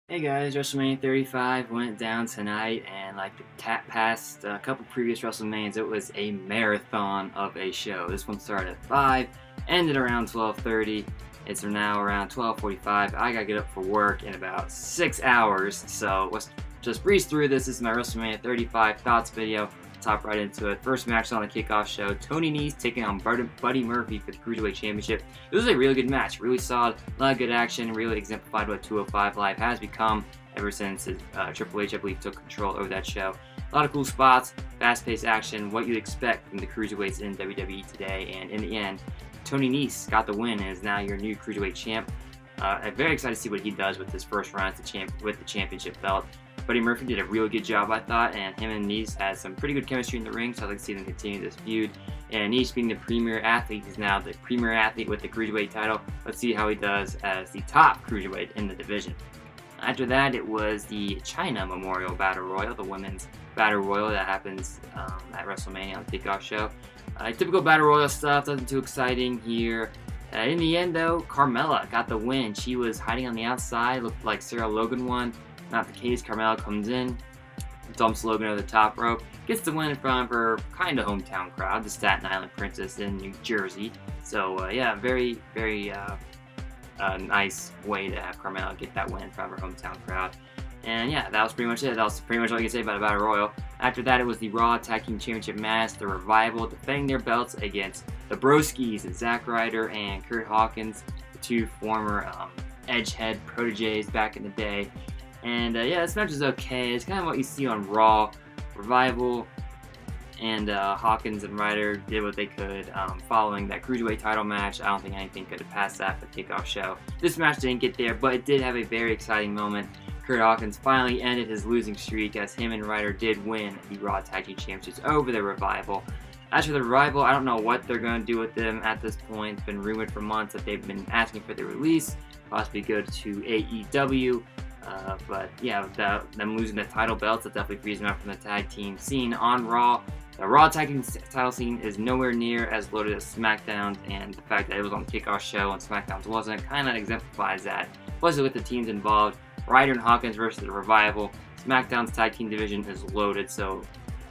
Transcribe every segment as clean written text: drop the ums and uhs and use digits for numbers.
Hey guys, WrestleMania 35 went down tonight, and like the past couple previous WrestleManias, it was a marathon of a show. This one started at 5, ended around 12:30. It's now around 12:45. I gotta get up for work in about 6 hours, so let's just breeze through this. This is my WrestleMania 35 thoughts video. Top right into it. First match on the kickoff show, Tony Nese taking on Buddy Murphy for the Cruiserweight Championship. It was a really good match, really solid, a lot of good action, really exemplified what 205 Live has become ever since Triple H, I believe, took control over that show. A lot of cool spots, fast-paced action, what you'd expect from the Cruiserweights in WWE today, and in the end, Tony Nese got the win and is now your new Cruiserweight champ. I'm very excited to see what he does with his first run as with the championship belt. Buddy Murphy did a really good job, I thought, and him and Nese had some pretty good chemistry in the ring, so I'd like to see them continue this feud. And Nese being the premier athlete, he's now the premier athlete with the Cruiserweight title. Let's see how he does as the top Cruiserweight in the division. After that, it was the China Memorial Battle Royal, the women's Battle Royal that happens at WrestleMania on the kickoff show. Typical Battle Royal stuff, nothing too exciting here. In the end, though, Carmella got the win. She was hiding on the outside, looked like Sarah Logan won. Not the case. Carmella comes in, dumps Logan over the top rope, gets the win in front of her kind of hometown crowd, the Staten Island Princess in New Jersey. So yeah, very nice way to have Carmella get that win in front of her hometown crowd. And yeah, that was pretty much it. That was pretty much all you can say about a Battle Royal. After that, it was the Raw Tag Team Championship match, the Revival defending their belts against the Broskies, Zack Ryder and Kurt Hawkins, the two former Edgehead proteges back in the day. And yeah, this match is okay. It's kind of what you see on Raw. Revival and Hawkins and Ryder did what they could following that Cruiserweight title match. I don't think anything could have passed that for the kickoff show. This match didn't get there, but it did have a very exciting moment. Kurt Hawkins finally ended his losing streak as him and Ryder did win the Raw Tag Team Championships over the Revival. As for the Revival, I don't know what they're going to do with them at this point. It's been rumored for months that they've been asking for their release, possibly go to AEW. But yeah, without them losing the title belts, it definitely frees them up from the tag team scene on Raw. The Raw tag team title scene is nowhere near as loaded as SmackDown's, and the fact that it was on the kickoff show and SmackDown's wasn't kind of exemplifies that. Plus, with the teams involved, Ryder and Hawkins versus the Revival, SmackDown's tag team division is loaded, so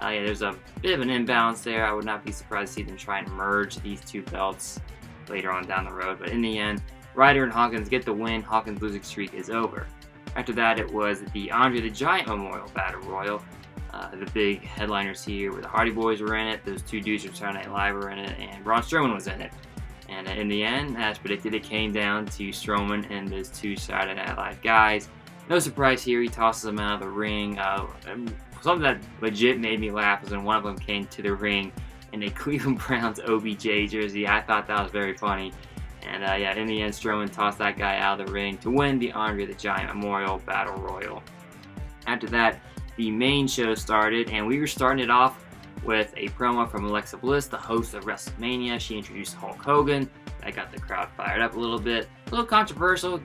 yeah, there's a bit of an imbalance there. I would not be surprised to see them try and merge these two belts later on down the road, but in the end, Ryder and Hawkins get the win. Hawkins' losing streak is over. After that, it was the Andre the Giant Memorial Battle Royal. The big headliners here were the Hardy Boys were in it, those two dudes from Saturday Night Live were in it, and Braun Strowman was in it. And in the end, as predicted, it came down to Strowman and those two Saturday Night Live guys. No surprise here, he tosses them out of the ring. Something that legit made me laugh was when one of them came to the ring in a Cleveland Browns OBJ jersey. I thought that was very funny. And yeah, in the end, Strowman tossed that guy out of the ring to win the Andre the Giant Memorial Battle Royal. After that, the main show started, and we were starting it off with a promo from Alexa Bliss, the host of WrestleMania. She introduced Hulk Hogan. That got the crowd fired up a little bit. A little controversial,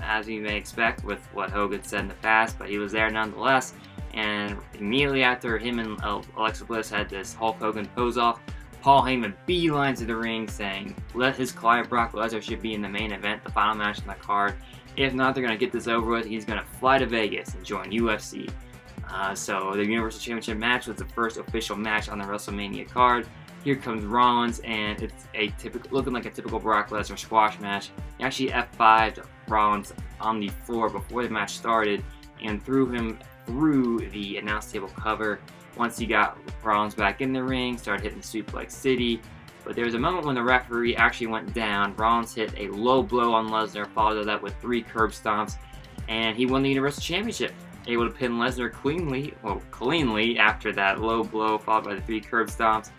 as you may expect, with what Hogan said in the past, but he was there nonetheless. And immediately after him and Alexa Bliss had this Hulk Hogan pose-off, Paul Heyman beelines to the ring saying, let his client Brock Lesnar should be in the main event, the final match on the card. If not, they're going to get this over with. He's going to fly to Vegas and join UFC. So the Universal Championship match was the first official match on the WrestleMania card. Here comes Rollins, and it's looking like a typical Brock Lesnar squash match. He actually F5'd Rollins on the floor before the match started and threw him through the announce table cover. Once he got Rollins back in the ring, started hitting Suplex City. But there was a moment when the referee actually went down. Rollins hit a low blow on Lesnar, followed that with 3 curb stomps, and he won the Universal Championship. Able to pin Lesnar cleanly after that low blow, followed by the 3 curb stomps.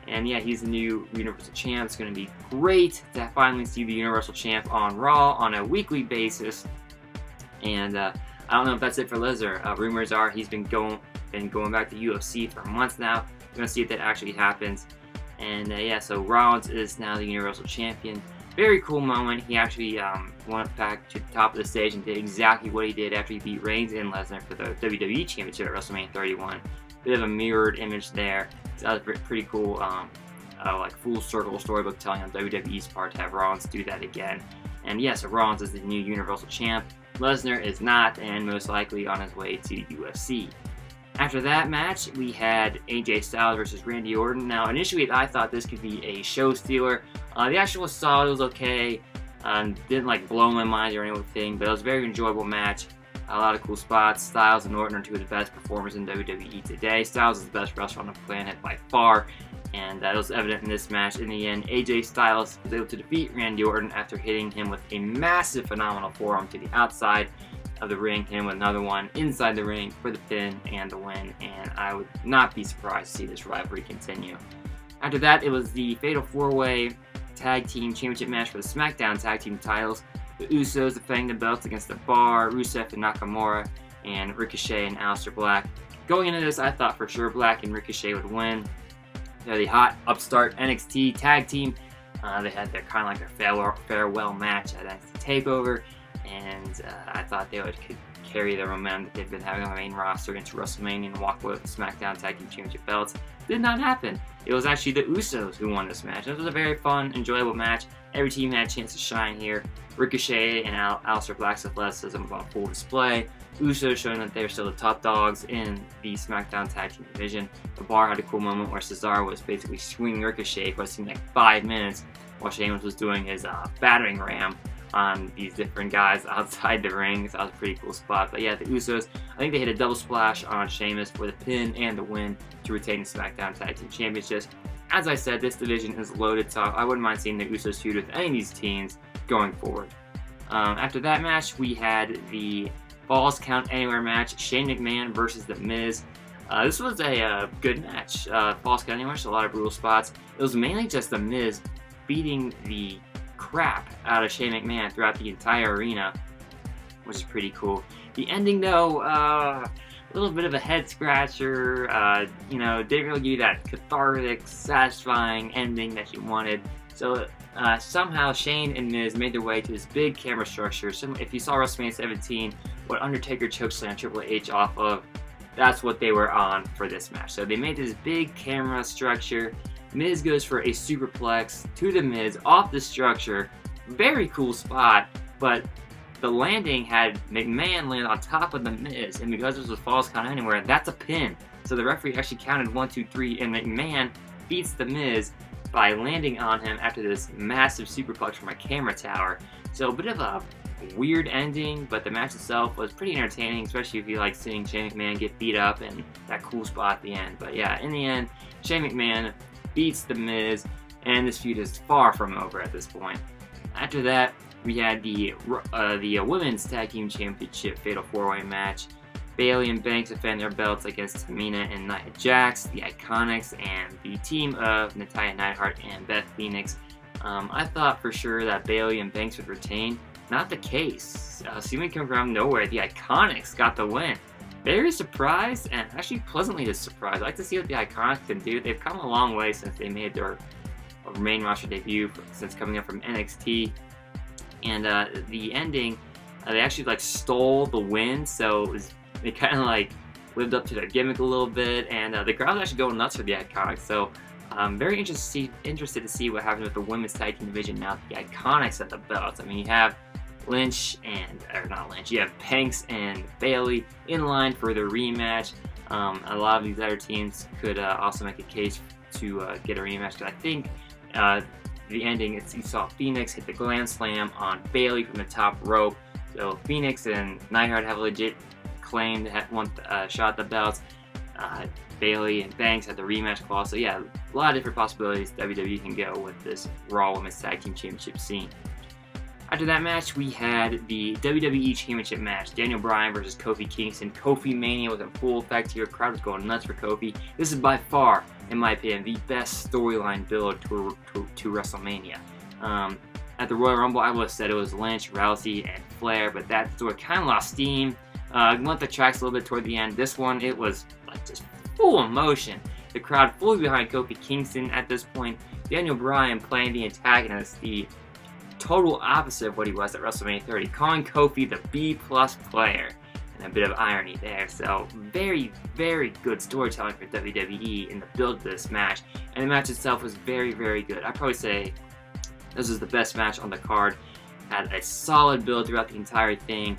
And yeah, he's the new Universal Champ. It's going to be great to finally see the Universal Champ on Raw on a weekly basis. And I don't know if that's it for Lesnar. Rumors are he's been going back to UFC for months now. We're going to see if that actually happens. And yeah, so Rollins is now the Universal Champion. Very cool moment. He actually went back to the top of the stage and did exactly what he did after he beat Reigns and Lesnar for the WWE Championship at WrestleMania 31. Bit of a mirrored image there. So that was pretty cool, like full circle storybook telling on WWE's part to have Rollins do that again. And yes, Rollins is the new Universal Champ. Lesnar is not, and most likely on his way to UFC. After that match, we had AJ Styles versus Randy Orton. Now, initially, I thought this could be a show stealer. The actual style was okay. Didn't like blow my mind or anything, but it was a very enjoyable match. A lot of cool spots. Styles and Orton are two of the best performers in WWE today. Styles is the best wrestler on the planet by far, and that was evident in this match. In the end, AJ Styles was able to defeat Randy Orton after hitting him with a massive, phenomenal forearm to the outside of the ring, him with another one inside the ring for the pin and the win, and I would not be surprised to see this rivalry continue. After that, it was the Fatal 4-Way Tag Team Championship match for the SmackDown Tag Team titles. The Usos defending the belts against The Bar, Rusev and Nakamura, and Ricochet and Aleister Black. Going into this, I thought for sure Black and Ricochet would win. They're the hot upstart NXT Tag Team. They had their kind of like their farewell match at NXT TakeOver, and I thought they could carry their momentum that they've been having on the main roster into WrestleMania and walk away with the SmackDown Tag Team Championship belts. Did not happen. It was actually the Usos who won this match. This was a very fun, enjoyable match. Every team had a chance to shine here. Ricochet and Aleister Black's athleticism was on full display. Usos showing that they're still the top dogs in the SmackDown Tag Team division. The Bar had a cool moment where Cesaro was basically swinging Ricochet for it seemed like 5 minutes while Sheamus was doing his battering ram on these different guys outside the ring. So that was a pretty cool spot. But yeah, the Usos, I think they hit a double splash on Sheamus for the pin and the win to retain the SmackDown Tag Team Championships. As I said, this division is loaded, so I wouldn't mind seeing the Usos feud with any of these teams going forward. After that match, we had the Falls Count Anywhere match, Shane McMahon versus The Miz. This was a good match. Falls Count Anywhere, so a lot of brutal spots. It was mainly just The Miz beating the crap out of Shane McMahon throughout the entire arena, which is pretty cool. The ending, though, a little bit of a head scratcher. Didn't really give you that cathartic, satisfying ending that you wanted. So somehow Shane and Miz made their way to this big camera structure. So if you saw WrestleMania 17, what Undertaker chokeslammed Triple H off of, that's what they were on for this match. So they made this big camera structure. Miz goes for a superplex to The Miz off the structure. Very cool spot, but the landing had McMahon land on top of The Miz, and because this was Falls Count Anywhere, that's a pin. So the referee actually counted 1, 2, 3, and McMahon beats The Miz by landing on him after this massive superplex from a camera tower. So a bit of a weird ending, but the match itself was pretty entertaining, especially if you like seeing Shane McMahon get beat up and that cool spot at the end. But yeah, in the end, Shane McMahon beats The Miz, and this feud is far from over at this point. After that, we had the Women's Tag Team Championship Fatal 4-Way match. Bayley and Banks defend their belts against Tamina and Nia Jax, the Iconics, and the team of Natalya Neidhart and Beth Phoenix. I thought for sure that Bayley and Banks would retain. Not the case. Seeming to come from nowhere, the Iconics got the win. Very surprised, and actually pleasantly surprised. I like to see what the Iconics can do. They've come a long way since they made their main roster debut, since coming up from NXT. And the ending, they actually stole the win, so they kind of lived up to their gimmick a little bit, and the crowd was actually going nuts for the Iconics. So I'm very interested to see what happens with the Women's Tag Team division now that the Iconics at the belts. I mean, you have you have Banks and Bayley in line for their rematch. A lot of these other teams could also make a case to get a rematch, because I think the ending, you saw Phoenix hit the Glam Slam on Bayley from the top rope. So Phoenix and Neidhart have a legit claim to have one shot at the belts. Bayley and Banks had the rematch clause. So yeah, a lot of different possibilities WWE can go with this Raw Women's Tag Team Championship scene. After that match, we had the WWE Championship match. Daniel Bryan versus Kofi Kingston. Kofi Mania was in full effect here. Crowd was going nuts for Kofi. This is by far, in my opinion, the best storyline build to WrestleMania. At the Royal Rumble, I would have said it was Lynch, Rousey, and Flair, but that story kind of lost steam. Went the tracks a little bit toward the end. This one, it was just full emotion. The crowd fully behind Kofi Kingston at this point. Daniel Bryan playing the antagonist, the total opposite of what he was at WrestleMania 30, calling Kofi the B+ player, and a bit of irony there. So very, very good storytelling for WWE in the build of this match, and the match itself was very, very good. I'd probably say this was the best match on the card. Had a solid build throughout the entire thing.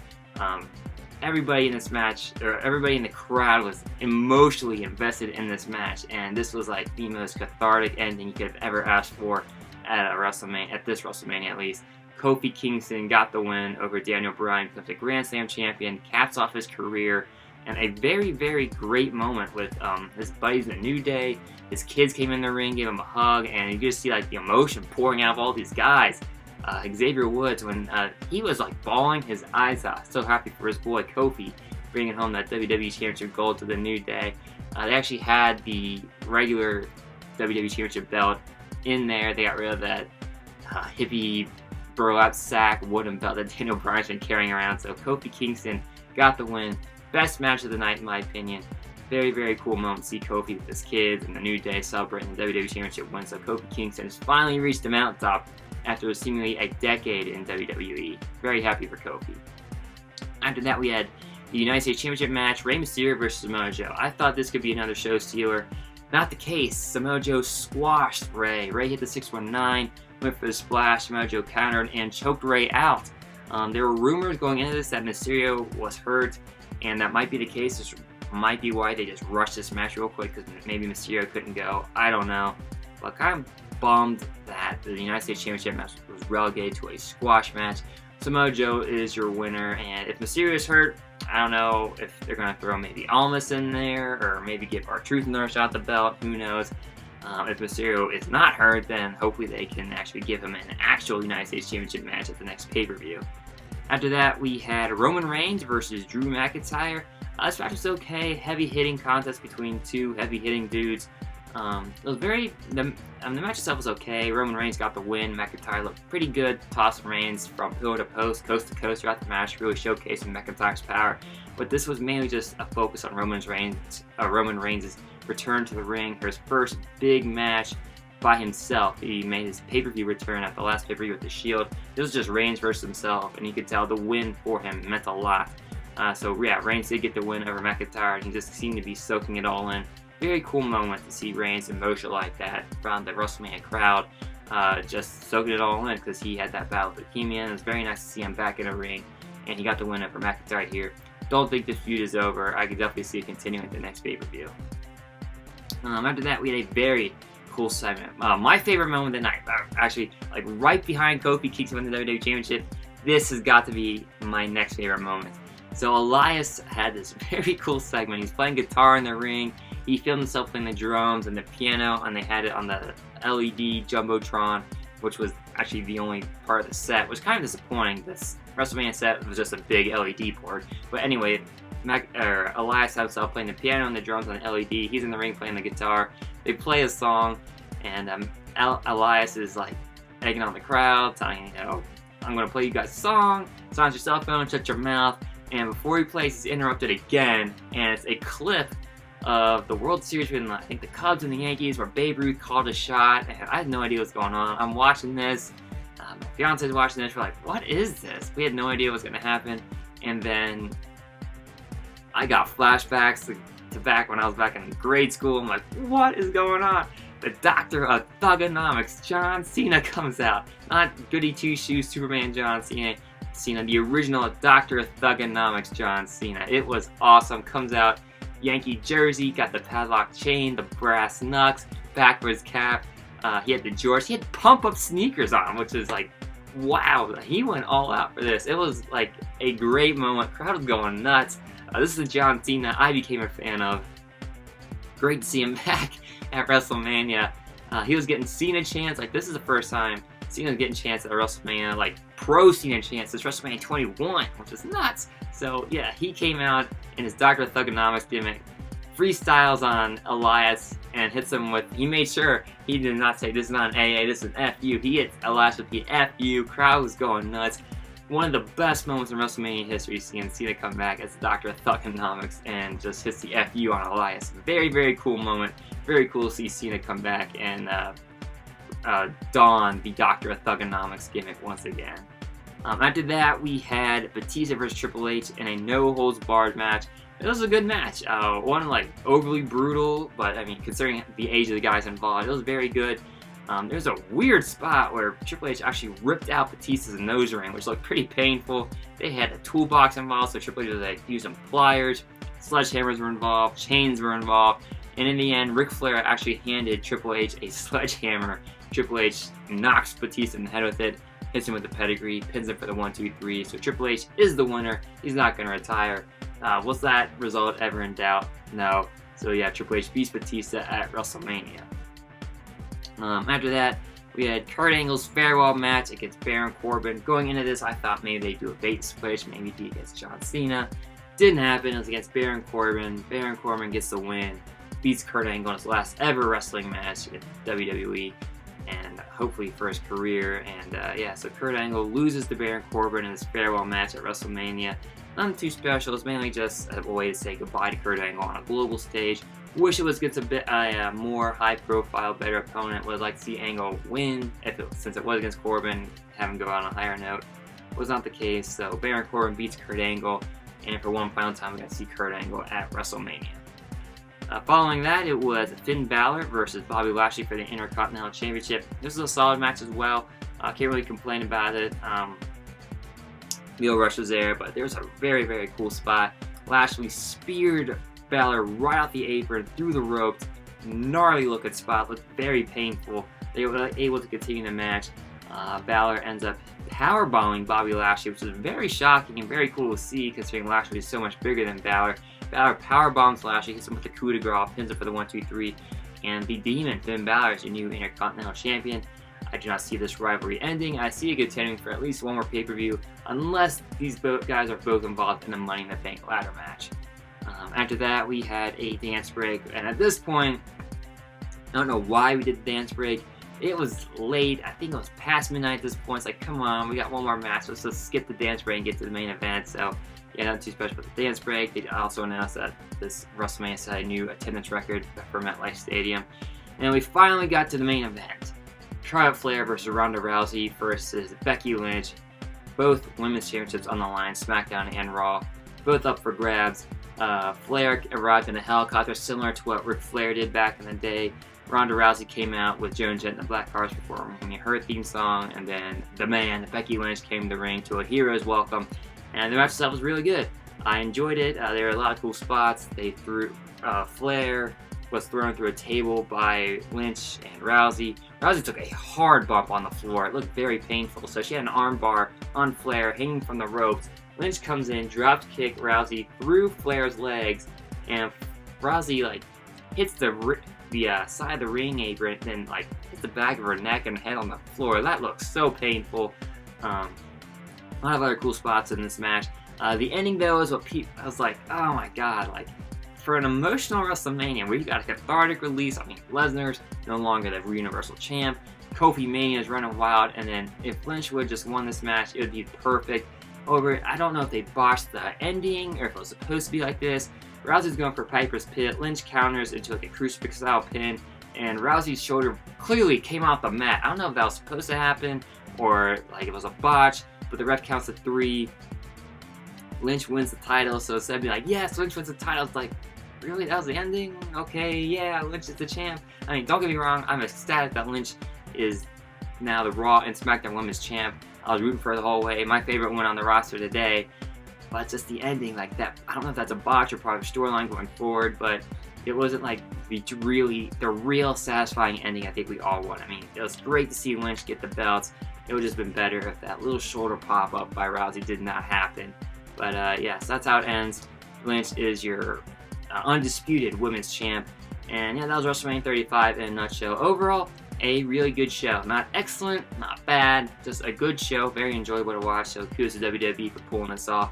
Everybody in this match, or everybody in the crowd, was emotionally invested in this match, and this was like the most cathartic ending you could have ever asked for at a WrestleMania, at this WrestleMania at least. Kofi Kingston got the win over Daniel Bryan, becomes a Grand Slam champion, caps off his career, and a very, very great moment with his buddies in the New Day. His kids came in the ring, gave him a hug, and you just see like the emotion pouring out of all these guys. Xavier Woods, when he was like bawling his eyes out, so happy for his boy Kofi bringing home that WWE Championship gold to the New Day. They actually had the regular WWE Championship belt in there. They got rid of that hippie burlap sack wooden belt that Daniel Bryan's been carrying around. So Kofi Kingston got the win. Best match of the night in my opinion. Very, very cool moment to see Kofi with his kids and the New Day celebrating the WWE Championship win. So Kofi Kingston has finally reached the mountaintop after seemingly a decade in WWE. Very happy for Kofi. After that, we had the United States Championship match, Rey Mysterio versus Mojo. I thought this could be another show stealer. Not the case. Samoa Joe squashed Rey. Rey hit the 619, went for the splash. Mojo countered and choked Rey out. There were rumors going into this that Mysterio was hurt, and that might be the case. This might be why they just rushed this match real quick, because maybe Mysterio couldn't go. I don't know. But kind of bummed that the United States Championship match was relegated to a squash match. Samoa Joe is your winner, and if Mysterio is hurt, I don't know if they're going to throw maybe Almas in there, or maybe give R-Truth another shot at the belt, who knows. If Mysterio is not hurt, then hopefully they can actually give him an actual United States Championship match at the next pay-per-view. After that, we had Roman Reigns versus Drew McIntyre. This match was okay, heavy-hitting contest between two heavy-hitting dudes. It was the match itself was okay. Roman Reigns got the win. McIntyre looked pretty good. Tossed Reigns from pillar to post, coast to coast throughout the match, really showcasing McIntyre's power. But this was mainly just a focus on Roman Reigns' return to the ring, his first big match by himself. He made his pay-per-view return at the last pay-per-view with the Shield. This was just Reigns versus himself, and you could tell the win for him meant a lot. So yeah, Reigns did get the win over McIntyre, and he just seemed to be soaking it all in. Very cool moment to see Reigns emotional like that around the WrestleMania crowd, just soaking it all in, because he had that battle with leukemia, and it was very nice to see him back in a ring, and he got the win over McIntyre here. Don't think this feud is over. I could definitely see it continuing at the next pay-per-view. After that, we had a very cool segment. My favorite moment of the night, actually, like right behind Kofi Kingston winning the WWE Championship. This has got to be my next favorite moment. So Elias had this very cool segment. He's playing guitar in the ring. He filmed himself playing the drums and the piano, and they had it on the LED Jumbotron, which was actually the only part of the set, which was kind of disappointing. This WrestleMania set was just a big LED board. But anyway, Elias had himself playing the piano and the drums on the LED. He's in the ring playing the guitar. They play a song, and Elias is like egging on the crowd, telling I'm going to play you guys a song. Silence your cell phone, shut your mouth. And before he plays, he's interrupted again, and it's a clip of the World Series between, I think, the Cubs and the Yankees, where Babe Ruth called a shot, and I had no idea what's going on. I'm watching this. My fiance's watching this. We're like, what is this? We had no idea what was going to happen. And then I got flashbacks to back when I was back in grade school. I'm like, what is going on? The Doctor of Thugonomics, John Cena, comes out. Not Goody Two-Shoes Superman John Cena, the original Doctor of Thugonomics John Cena. It was awesome. Comes out, Yankee jersey, got the padlock chain, the brass knucks, backwards cap. He had the George. He had pump-up sneakers on, which is like, wow. He went all out for this. It was like a great moment. Crowd was going nuts. This is the John Cena I became a fan of. Great to see him back at WrestleMania. He was getting Cena chants. Like, this is the first time Cena's getting chants at WrestleMania, like pro Cena chants. It's WrestleMania 21, which is nuts. So yeah, he came out in his Dr. Thugonomics gimmick, freestyles on Elias, and hits him with, he made sure he did not say this is not an AA, this is an FU. He hits Elias with the FU. Crowd was going nuts. One of the best moments in WrestleMania history, seeing Cena come back as Dr. Thugonomics and just hits the FU on Elias. Very, very cool moment. Very cool to see Cena come back and don the Dr. Thugonomics gimmick once again. After that, we had Batista versus Triple H in a no-holds-barred match. It was a good match. One like overly brutal, but I mean, considering the age of the guys involved, it was very good. There's a weird spot where Triple H actually ripped out Batista's nose ring, which looked pretty painful. They had a toolbox involved, so Triple H was like using pliers, sledgehammers were involved, chains were involved, and in the end, Ric Flair actually handed Triple H a sledgehammer. Triple H knocks Batista in the head with it, hits him with the pedigree, pins him for the 1-2-3. So Triple H is the winner. He's not going to retire. Was that result ever in doubt? No. So yeah, Triple H beats Batista at WrestleMania. After that, we had Kurt Angle's farewell match against Baron Corbin. Going into this, I thought maybe they'd do a bait split, maybe be against John Cena. Didn't happen. It was against Baron Corbin. Baron Corbin gets the win, beats Kurt Angle in his last ever wrestling match in WWE, and hopefully for his career. And yeah, so Kurt Angle loses to Baron Corbin in his farewell match at WrestleMania. Nothing too special. It's mainly just a way to say goodbye to Kurt Angle on a global stage. Wish it was against a bit more high-profile, better opponent. Would like to see Angle win, since it was against Corbin, have him go out on a higher note. Was not the case, so Baron Corbin beats Kurt Angle, and for one final time, we're going to see Kurt Angle at WrestleMania. Following that, it was Finn Balor versus Bobby Lashley for the Intercontinental Championship. This was a solid match as well. Can't really complain about it. Leo Rush was there, but there was a very, very cool spot. Lashley speared Balor right off the apron, through the ropes. Gnarly looking spot, looked very painful. They were able to continue the match. Balor ends up powerbombing Bobby Lashley, which is very shocking and very cool to see, considering Lashley is so much bigger than Balor. Balor powerbombs Lashley, hits him with the coup de grace, pins him for the 1-2-3, and the Demon, Finn Balor, is your new Intercontinental Champion. I do not see this rivalry ending. I see it contending for at least one more pay-per-view, unless these guys are both involved in the Money in the Bank ladder match. After that, we had a dance break, and at this point, I don't know why we did the dance break. It was late. I think it was past midnight at this point. It's like, come on, we got one more match. Let's just skip the dance break and get to the main event. So, yeah, not too special with the dance break. They also announced that this WrestleMania set a new attendance record for MetLife Stadium. And we finally got to the main event. Charlotte Flair versus Ronda Rousey versus Becky Lynch. Both women's championships on the line, SmackDown and Raw. Both up for grabs. Flair arrived in a helicopter similar to what Ric Flair did back in the day. Ronda Rousey came out with Joan Jett and the Blackhearts performing her theme song, and then the man, Becky Lynch, came to the ring to a hero's welcome, and the match itself was really good. I enjoyed it. There were a lot of cool spots. They threw Flair was thrown through a table by Lynch and Rousey. Rousey took a hard bump on the floor. It looked very painful. So she had an arm bar on Flair hanging from the ropes. Lynch comes in, dropped kick Rousey through Flair's legs, and Rousey hits the side of the ring apron, and then hits the back of her neck and head on the floor. That looks so painful. A lot of other cool spots in this match. The ending though is what I was like, oh my god, for an emotional WrestleMania where you got a cathartic release. I mean, Lesnar's no longer the Universal Champ. Kofi Mania is running wild, and then if Lynch would just won this match, it would be perfect. I don't know if they botched the ending or if it was supposed to be like this. Rousey's going for Piper's Pit. Lynch counters into a crucifix style pin, and Rousey's shoulder clearly came off the mat. I don't know if that was supposed to happen or it was a botch, but the ref counts to 3. Lynch wins the title, so instead of being like, yes, Lynch wins the title, it's like, really? That was the ending? Okay, yeah, Lynch is the champ. I mean, don't get me wrong, I'm ecstatic that Lynch is now the Raw and SmackDown Women's Champ. I was rooting for her the whole way. My favorite one on the roster today. But just the ending, that, I don't know if that's a botch or part of storyline going forward, but it wasn't the real satisfying ending I think we all want. I mean, it was great to see Lynch get the belts. It would have just been better if that little shoulder pop-up by Rousey did not happen. But yeah, so that's how it ends. Lynch is your undisputed women's champ. And yeah, that was WrestleMania 35 in a nutshell. Overall, a really good show. Not excellent, not bad, just a good show. Very enjoyable to watch. So kudos to WWE for pulling this off.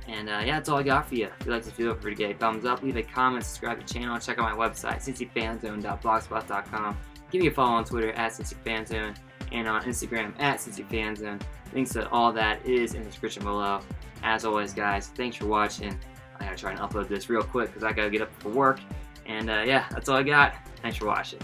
And yeah, that's all I got for you. If you like this video, feel free to give a thumbs up, leave a comment, subscribe to the channel, check out my website, cincyfanzone.blogspot.com. Give me a follow on Twitter at cincyfanzone and on Instagram at cincyfanzone. Links to all that is in the description below. As always, guys, thanks for watching. I gotta try and upload this real quick because I gotta get up for work. And yeah, that's all I got. Thanks for watching.